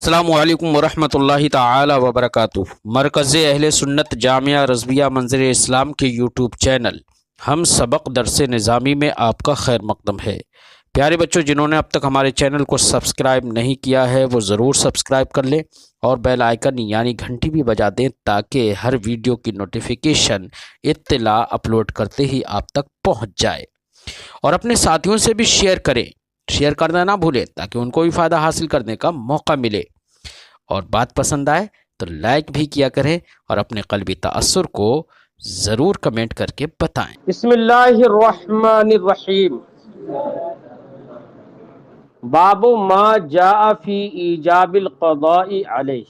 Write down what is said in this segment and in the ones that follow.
السلام علیکم ورحمۃ اللہ تعالی وبرکاتہ۔ مرکز اہل سنت جامعہ رضویہ منظر اسلام کے یوٹیوب چینل ہم سبق درس نظامی میں آپ کا خیر مقدم ہے۔ پیارے بچوں، جنہوں نے اب تک ہمارے چینل کو سبسکرائب نہیں کیا ہے وہ ضرور سبسکرائب کر لیں اور بیل آئیکن یعنی گھنٹی بھی بجا دیں تاکہ ہر ویڈیو کی نوٹیفیکیشن اطلاع اپلوڈ کرتے ہی آپ تک پہنچ جائے، اور اپنے ساتھیوں سے بھی شیئر کریں، شیئر کرنا نہ بھولیں تاکہ ان کو بھی فائدہ حاصل کرنے کا موقع ملے، اور بات پسند آئے تو لائک بھی کیا کریں اور اپنے قلبی تأثر کو ضرور کمنٹ کر کے بتائیں۔ بسم اللہ الرحمن الرحیم۔ باب ما جاء فی ایجاب القضاء علیہ،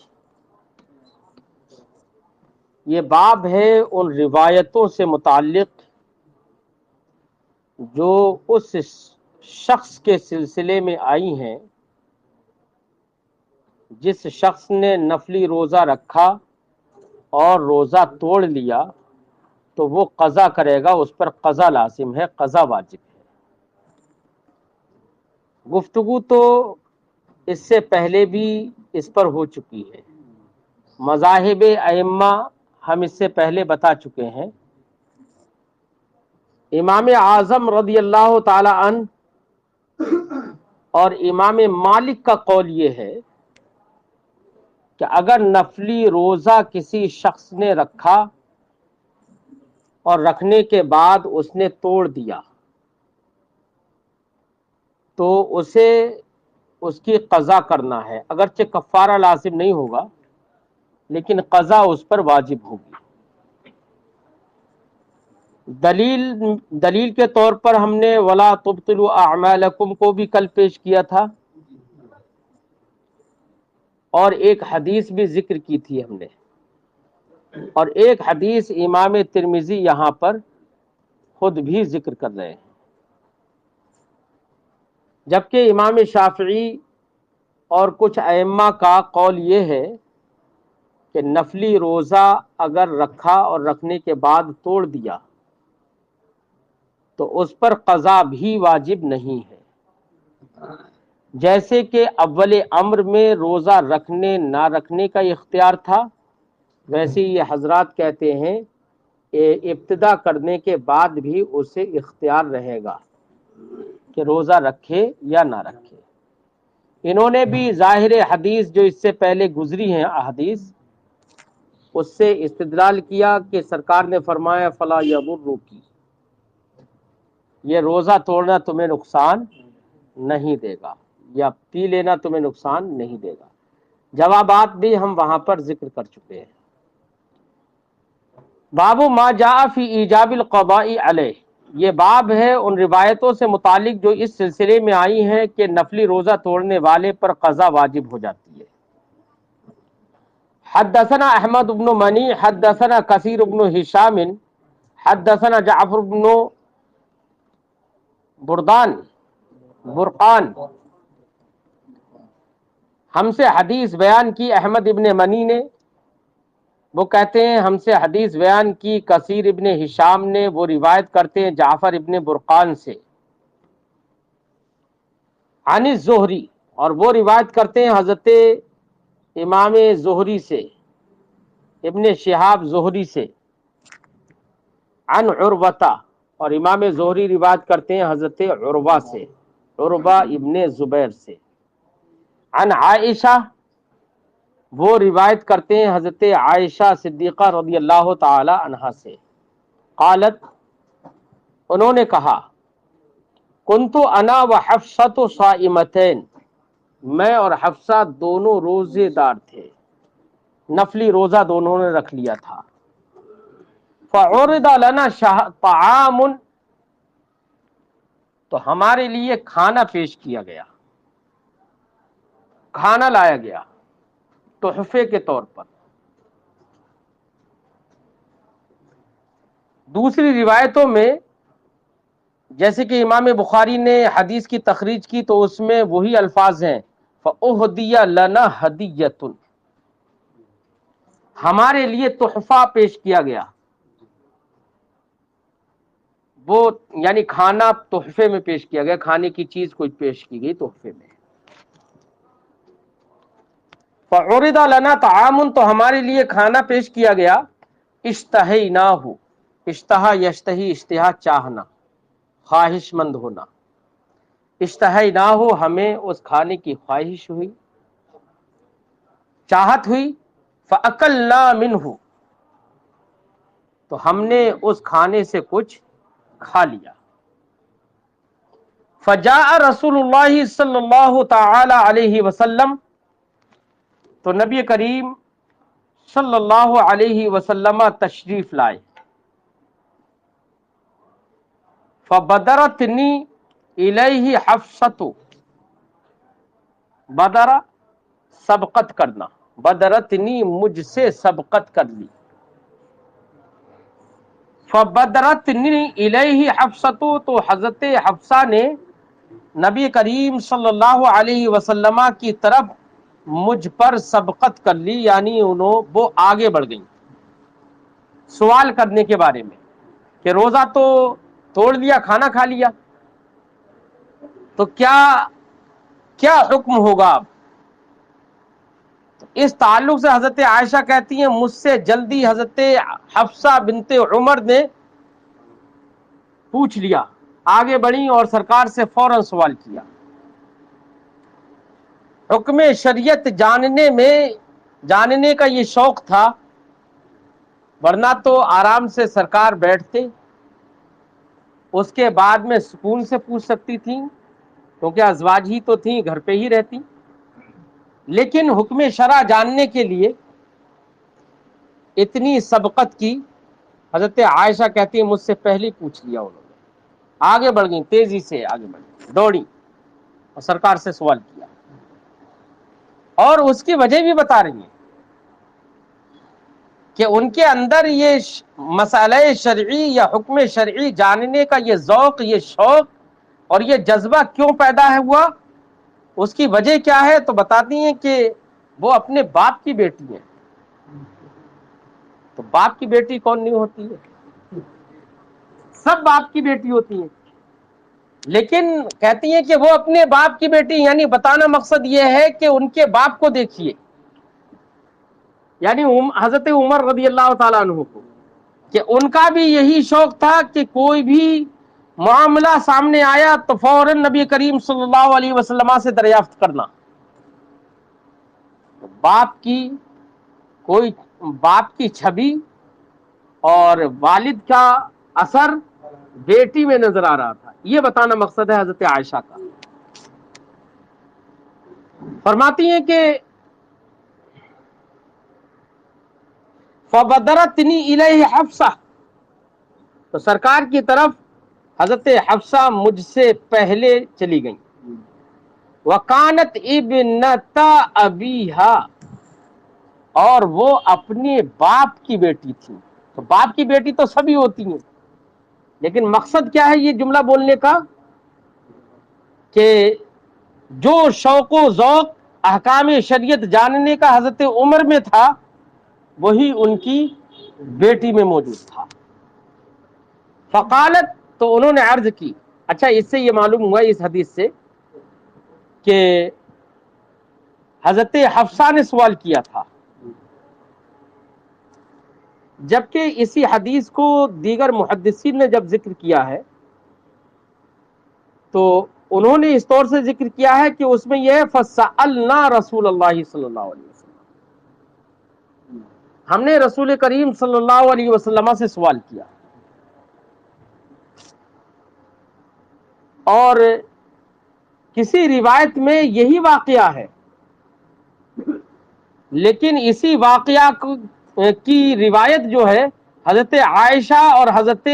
یہ باب ہے ان روایتوں سے متعلق جو اس شخص کے سلسلے میں آئی ہیں جس شخص نے نفلی روزہ رکھا اور روزہ توڑ لیا تو وہ قضا کرے گا، اس پر قضا لازم ہے، قضا واجب ہے۔ گفتگو تو اس سے پہلے بھی اس پر ہو چکی ہے، مذاہب ائمہ ہم اس سے پہلے بتا چکے ہیں۔ امام اعظم رضی اللہ تعالی عنہ اور امام مالک کا قول یہ ہے کہ اگر نفلی روزہ کسی شخص نے رکھا اور رکھنے کے بعد اس نے توڑ دیا تو اسے اس کی قضا کرنا ہے، اگرچہ کفارہ لازم نہیں ہوگا لیکن قضا اس پر واجب ہوگی۔ دلیل کے طور پر ہم نے وَلَا تُبْطِلُوا أَعْمَالَكُمْ کو بھی کل پیش کیا تھا، اور ایک حدیث بھی ذکر کی تھی ہم نے، اور ایک حدیث امام ترمذی یہاں پر خود بھی ذکر کر رہے ہیں، جبکہ امام شافعی اور کچھ ائمہ کا قول یہ ہے کہ نفلی روزہ اگر رکھا اور رکھنے کے بعد توڑ دیا تو اس پر قضا بھی واجب نہیں ہے، جیسے کہ اول امر میں روزہ رکھنے نہ رکھنے کا اختیار تھا، ویسے یہ حضرات کہتے ہیں کہ ابتدا کرنے کے بعد بھی اسے اختیار رہے گا کہ روزہ رکھے یا نہ رکھے۔ انہوں نے بھی ظاہر حدیث جو اس سے پہلے گزری ہیں احادیث، اس سے استدلال کیا کہ سرکار نے فرمایا فلا یضرکی، یہ روزہ توڑنا تمہیں نقصان نہیں دے گا، یا پی لینا تمہیں نقصان نہیں دے گا۔ جوابات بھی ہم وہاں پر ذکر کر چکے ہیں۔ باب ما جاء فی ایجاب القضاء علیہ، یہ باب ہے ان روایتوں سے متعلق جو اس سلسلے میں آئی ہیں کہ نفلی روزہ توڑنے والے پر قضا واجب ہو جاتی ہے۔ حدثنا احمد بن منی حدثنا کثیر بن ہشام حدثنا جعفر بن برقان، ہم سے حدیث بیان کی احمد ابن منی نے، وہ کہتے ہیں ہم سے حدیث بیان کی کثیر ابن ہشام نے، وہ روایت کرتے ہیں جعفر ابن برقان سے، عن الزہری، اور وہ روایت کرتے ہیں حضرت امام زہری سے، ابن شہاب زہری سے، عن عروہ، اور امام زہری روایت کرتے ہیں حضرت عروہ سے، عروہ ابن زبیر سے، عن عائشہ، وہ روایت کرتے ہیں حضرت عائشہ صدیقہ رضی اللہ تعالی عنہا سے، قالت، انہوں نے کہا، کنت انا و حفصۃ صائمتین، میں اور حفصہ دونوں روزے دار تھے، نفلی روزہ دونوں نے رکھ لیا تھا۔ فعرض لنا طعام، تو ہمارے لیے کھانا پیش کیا گیا، کھانا لایا گیا تحفے کے طور پر۔ دوسری روایتوں میں جیسے کہ امام بخاری نے حدیث کی تخریج کی تو اس میں وہی الفاظ ہیں فَأُهْدِيَ لَنَا هَدِيَّةٌ، ہمارے لیے تحفہ پیش کیا گیا، وہ یعنی کھانا تحفے میں پیش کیا گیا، کھانے کی چیز کوئی پیش کی گئی تحفے میں۔ فعرض لنا طعام، تو ہمارے لیے کھانا پیش کیا گیا، اشتہیناہ، اشتہا یشتہی، اشتہا چاہنا، خواہش مند ہونا، اشتہیناہ ہمیں اس کھانے کی خواہش ہوئی، چاہت ہوئی، فاکلنا منہ، تو ہم نے اس کھانے سے کچھ کھا لیا۔ فجاء رسول اللہ صلی اللہ تعالی علیہ وسلم، تو نبی کریم صلی اللہ علیہ وسلم تشریف لائے، فبدرتنی الیہ حفصۃ، بدر سبقت کرنا، بدرتنی مجھ سے سبقت کر لی، فبدرتنی الیہ حفصۃ، تو حضرت حفصہ نے نبی کریم صلی اللہ علیہ وسلم کی طرف مجھ پر سبقت کر لی، یعنی وہ آگے بڑھ گئیں سوال کرنے کے بارے میں کہ روزہ تو توڑ لیا، کھانا کھا لیا، تو کیا حکم ہوگا اب؟ اس تعلق سے حضرت عائشہ کہتی ہیں مجھ سے جلدی حضرت حفصہ بنت عمر نے پوچھ لیا، آگے بڑھی اور سرکار سے فوراً سوال کیا۔ حکم شریعت جاننے کا یہ شوق تھا، ورنہ تو آرام سے سرکار بیٹھتے، اس کے بعد میں سکون سے پوچھ سکتی تھیں کیونکہ ازواج ہی تو تھیں، گھر پہ ہی رہتی، لیکن حکم شرع جاننے کے لیے اتنی سبقت کی۔ حضرت عائشہ کہتی ہے مجھ سے پہلے پوچھ لیا انہوں نے، آگے بڑھ گئی، تیزی سے آگے بڑھ گئی، دوڑی اور سرکار سے سوال کیا، اور اس کی وجہ بھی بتا رہی ہیں کہ ان کے اندر یہ مسئلہ شرعی یا حکم شرعی جاننے کا یہ ذوق، یہ شوق اور یہ جذبہ کیوں پیدا ہوا، اس کی وجہ کیا ہے، تو بتاتی ہیں کہ وہ اپنے باپ کی بیٹی ہیں۔ تو باپ کی بیٹی کون نہیں ہوتی ہے؟ سب باپ کی بیٹی ہوتی ہیں، لیکن کہتی ہیں کہ وہ اپنے باپ کی بیٹی، یعنی بتانا مقصد یہ ہے کہ ان کے باپ کو دیکھیے، یعنی حضرت عمر رضی اللہ تعالیٰ عنہ کو، کہ ان کا بھی یہی شوق تھا کہ کوئی بھی معاملہ سامنے آیا تو فوراً نبی کریم صلی اللہ علیہ وسلم سے دریافت کرنا۔ باپ کی چھبی اور والد کا اثر بیٹی میں نظر آ رہا تھا، یہ بتانا مقصد ہے حضرت عائشہ کا۔ فرماتی ہیں کہ فبدرتنی الیہ حفصہ، تو سرکار کی طرف حضرت حفصہ مجھ سے پہلے چلی گئیں، وکانت ابنت ابیہا، اور وہ اپنے باپ کی بیٹی تھی۔ تو باپ کی بیٹی تو سبھی ہوتی ہیں، لیکن مقصد کیا ہے یہ جملہ بولنے کا، کہ جو شوق و ذوق احکام شریعت جاننے کا حضرت عمر میں تھا وہی ان کی بیٹی میں موجود تھا۔ فقالت، تو انہوں نے عرض کی، اچھا اس سے یہ معلوم ہوا اس حدیث سے کہ حضرت حفصہ نے سوال کیا تھا، جبکہ اسی حدیث کو دیگر محدثین نے جب ذکر کیا ہے تو انہوں نے اس طور سے ذکر کیا ہے کہ اس میں یہ ہے فَسَأَلْنَا رسول اللہ صلی اللہ علیہ وسلم، ہم نے رسول کریم صلی اللہ علیہ وسلم سے سوال کیا۔ اور کسی روایت میں یہی واقعہ ہے، لیکن اسی واقعہ کی روایت جو ہے حضرت عائشہ اور حضرت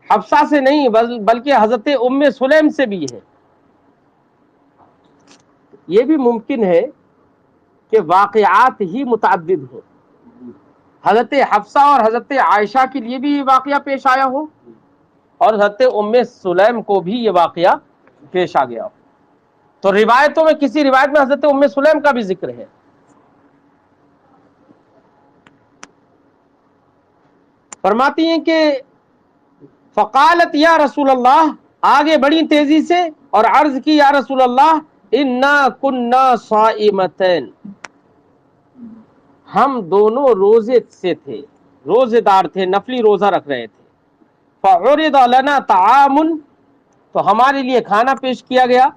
حفصہ سے نہیں بلکہ حضرت ام سلیم سے بھی ہے۔ یہ بھی ممکن ہے کہ واقعات ہی متعدد ہو، حضرت حفصہ اور حضرت عائشہ کے لیے بھی یہ واقعہ پیش آیا ہو اور حضرت ام سلیم کو بھی یہ واقعہ پیش آ گیا ہو۔ تو روایتوں میں کسی روایت میں حضرت ام سلیم کا بھی ذکر ہے۔ فرماتی ہیں کہ فقالت یا رسول اللہ، آگے بڑی تیزی سے اور عرض کی یا رسول اللہ انا کننا صائمتین، ہم دونوں روزے سے تھے، روزے دار تھے، نفلی روزہ رکھ رہے تھے. فعرض لنا طعام، تو ہمارے لیے کھانا پیش کیا گیا.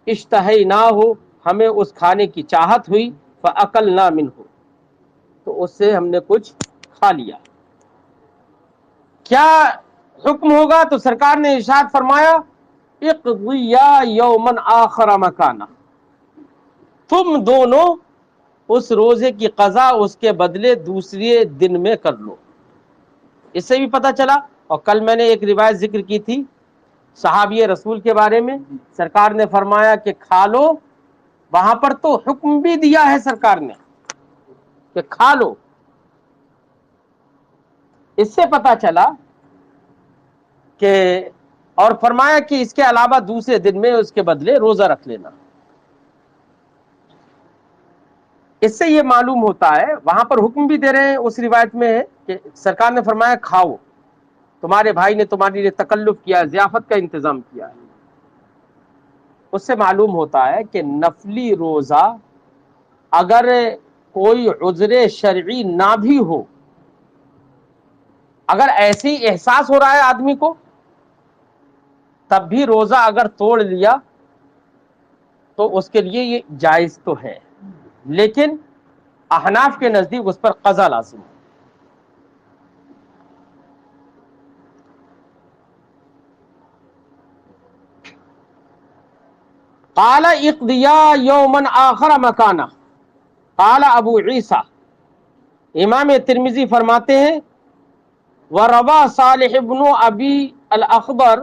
اشتہیناہ، ہمیں اس کھانے کی چاہت ہوئی. فاکلنا منہ، تو اس سے ہم نے کچھ کھا لیا. کیا حکم ہوگا؟ تو سرکار نے ارشاد فرمایا اقضیا یوما آخر مکانا، تم دونوں اس روزے کی قضا اس کے بدلے دوسرے دن میں کر لو. اس سے بھی پتہ چلا، اور کل میں نے ایک روایت ذکر کی تھی صحابی رسول کے بارے میں، سرکار نے فرمایا کہ کھا لو. وہاں پر تو حکم بھی دیا ہے سرکار نے کہ کھا لو. اس سے پتہ چلا کہ، اور فرمایا کہ اس کے علاوہ دوسرے دن میں اس کے بدلے روزہ رکھ لینا. اس سے یہ معلوم ہوتا ہے، وہاں پر حکم بھی دے رہے ہیں، اس روایت میں ہے کہ سرکار نے فرمایا کھاؤ، تمہارے بھائی نے تمہارے لیے تکلف کیا، ضیافت کا انتظام کیا ہے. اس سے معلوم ہوتا ہے کہ نفلی روزہ اگر کوئی عذر شرعی نہ بھی ہو، اگر ایسی احساس ہو رہا ہے آدمی کو، تب بھی روزہ اگر توڑ لیا تو اس کے لیے یہ جائز تو ہے، لیکن احناف کے نزدیک اس پر قضا لازم ہے. قال اقضیا یوما آخر مکانا. قال ابو عیسیٰ، امام ترمذی فرماتے ہیں وروى صالح بن ابی الاخضر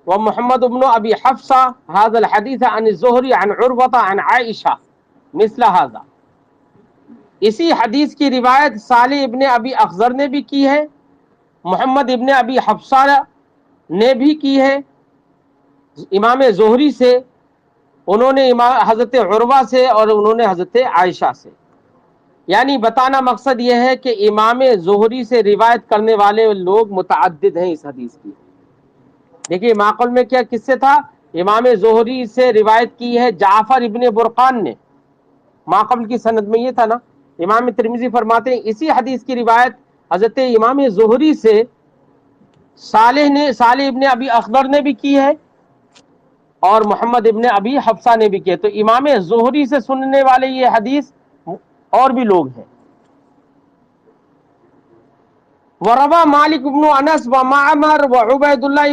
ومحمد بن ابی حفصہ هذا الحدیث عن الزہری عن عروہ عن عائشہ مثل هذا. اسی حدیث کی روایت صالح ابن ابی اخضر نے بھی کی ہے، محمد ابن ابی حفصہ نے بھی کی ہے امام زہری سے، انہوں نے حضرت عروہ سے، اور انہوں نے حضرت عائشہ سے. یعنی بتانا مقصد یہ ہے کہ امام زہری سے روایت کرنے والے لوگ متعدد ہیں اس حدیث کی. دیکھیے معقل میں کیا کس سے تھا؟ امام زہری سے روایت کی ہے جعفر ابن برقان نے، معقل کی سند میں یہ تھا نا. امام ترمذی فرماتے ہیں اسی حدیث کی روایت حضرت امام زہری سے صالح ابن ابی اخضر نے بھی کی ہے، اور محمد ابن ابی حفصہ نے بھی کی. تو امام زہری سے سننے والے یہ حدیث اور بھی لوگ ہیں. وروى مالک بن انس ومعمر وعبید اللہ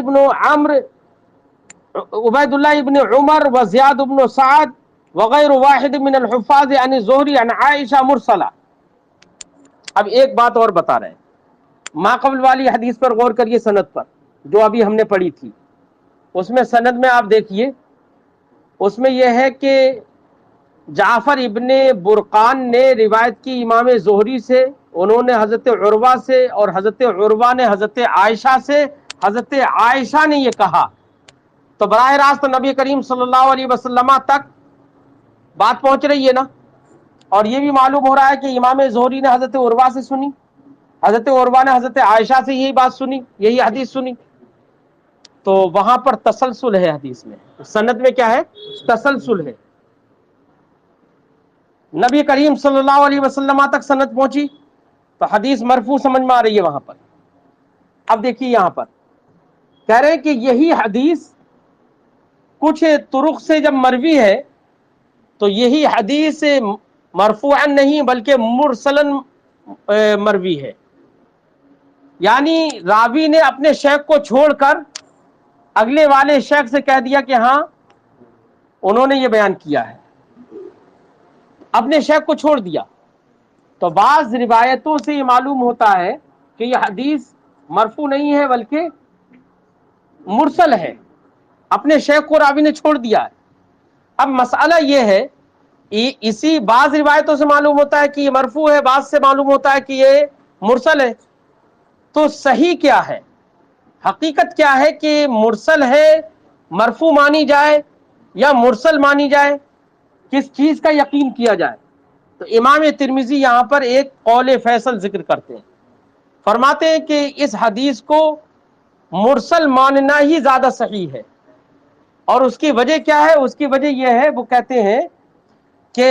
ابن عمر وزیاد بن سعد وغیر واحد من الحفاظ عن الزہری عن عائشہ مرسلہ. اب ایک بات اور بتا رہے ہیں، ما قبل والی حدیث پر غور کریے، سند پر جو ابھی ہم نے پڑھی تھی، اس میں سند میں آپ دیکھیے، اس میں یہ ہے کہ جعفر ابن برقان نے روایت کی امام زہری سے، انہوں نے حضرت عروہ سے، اور حضرت عروہ نے حضرت عائشہ سے، حضرت عائشہ نے یہ کہا. تو براہ راست نبی کریم صلی اللہ علیہ وسلم تک بات پہنچ رہی ہے نا. اور یہ بھی معلوم ہو رہا ہے کہ امام زہری نے حضرت عروہ سے سنی، حضرت عروہ نے حضرت عائشہ سے یہی بات سنی، یہی حدیث سنی. تو وہاں پر تسلسل ہے، حدیث میں سند میں کیا ہے؟ تسلسل ہے. نبی کریم صلی اللہ علیہ وسلم تک سند پہنچی تو حدیث مرفوع سمجھ میں آ رہی ہے وہاں پر. اب دیکھیے یہاں پر کہہ رہے ہیں کہ یہی حدیث کچھ طرق سے جب مروی ہے تو یہی حدیث مرفوعا نہیں بلکہ مرسلن مروی ہے. یعنی راوی نے اپنے شیخ کو چھوڑ کر اگلے والے شیخ سے کہہ دیا کہ ہاں انہوں نے یہ بیان کیا ہے، اپنے شیخ کو چھوڑ دیا. تو بعض روایتوں سے یہ معلوم ہوتا ہے کہ یہ حدیث مرفوع نہیں ہے بلکہ مرسل ہے، اپنے شیخ کو راوی نے چھوڑ دیا ہے. اب مسئلہ یہ ہے، اسی بعض روایتوں سے معلوم ہوتا ہے کہ یہ مرفوع ہے، بعض سے معلوم ہوتا ہے کہ یہ مرسل ہے. تو صحیح کیا ہے، حقیقت کیا ہے کہ مرسل ہے، مرفوع مانی جائے یا مرسل مانی جائے، کس چیز کا یقین کیا جائے؟ تو امام ترمذی یہاں پر ایک قول فیصل ذکر کرتے ہیں، فرماتے ہیں کہ اس حدیث کو مرسل ماننا ہی زیادہ صحیح ہے. اور اس کی وجہ کیا ہے؟ اس کی وجہ یہ ہے، وہ کہتے ہیں کہ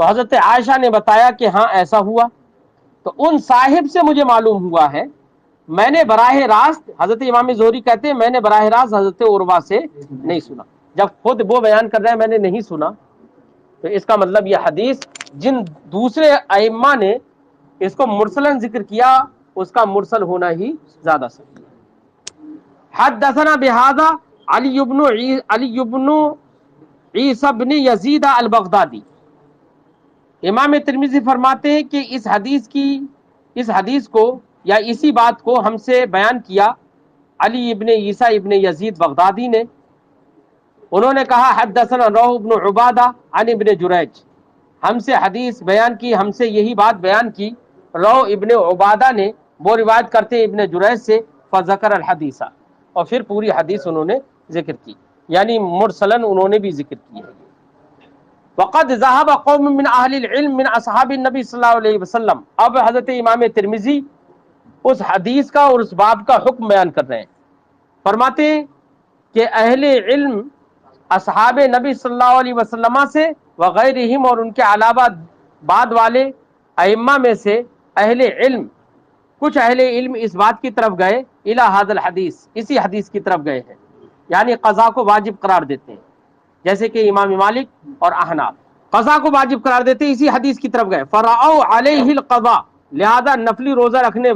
تو حضرت عائشہ نے بتایا کہ ہاں ایسا ہوا. تو ان صاحب سے مجھے معلوم ہوا ہے، میں نے براہ راست، حضرت امام زہری کہتے ہیں میں نے براہ راست حضرت عروہ سے نہیں سنا. جب خود وہ بیان کر رہے ہیں میں نے نہیں سنا، تو اس کا مطلب یہ حدیث جن دوسرے ائمہ نے اس کو مرسلن ذکر کیا اس کا مرسل ہونا ہی زیادہ صحیح ہے. حدثنا بہذا علی بن عیسی بن یزید البغدادی. امام ترمذی فرماتے ہیں کہ اس حدیث کو یا اسی بات کو ہم سے بیان کیا علی ابن عیسی ابن یزید بغدادی نے. انہوں نے کہا حدثنا روح بن عبادہ عن ابن جریج، ہم سے حدیث بیان کی، ہم سے یہی بات بیان کی روح ابن عبادہ نے، وہ روایت کرتے ہیں ابن جریج سے. فذکر الحدیث، اور پھر پوری حدیث انہوں نے ذکر کی، یعنی مرسلن انہوں نے بھی ذکر کی ہے. وقد ذهب قوم من اہل العلم من اصحاب النبی صلی اللہ علیہ وسلم. اب حضرت امام ترمذی اس حدیث کا اور اس باب کا حکم بیان کر رہے ہیں. فرماتے ہیں کہ اہل علم اصحاب نبی صلی اللہ علیہ وسلم سے وغیرہم، اور ان کے علاوہ بعد والے ائمہ میں سے اہل علم، کچھ اہل علم اس بات کی طرف گئے الی ھذا الحدیث، اسی حدیث کی طرف گئے ہیں، یعنی قضا کو واجب قرار دیتے ہیں، جیسے کہ امام مالک اور احناف قضا کو واجب قرار دیتے ہیں، اسی حدیث کی طرف گئے. فرعوا علیہ القضاء، لہذا نفلی روزہ رکھنے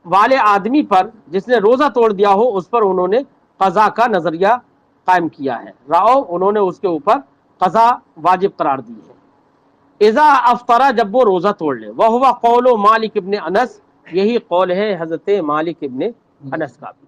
والے آدمی پر جس نے روزہ توڑ دیا ہو اس پر انہوں نے قضا کا نظریہ قائم کیا ہے. رعو، انہوں نے اس کے اوپر قضا واجب قرار دی ہے. اذا افطرا، جب وہ روزہ توڑ لے. وہو قول مالک ابن انس، یہی قول ہے حضرت مالک ابن انس کا بھی.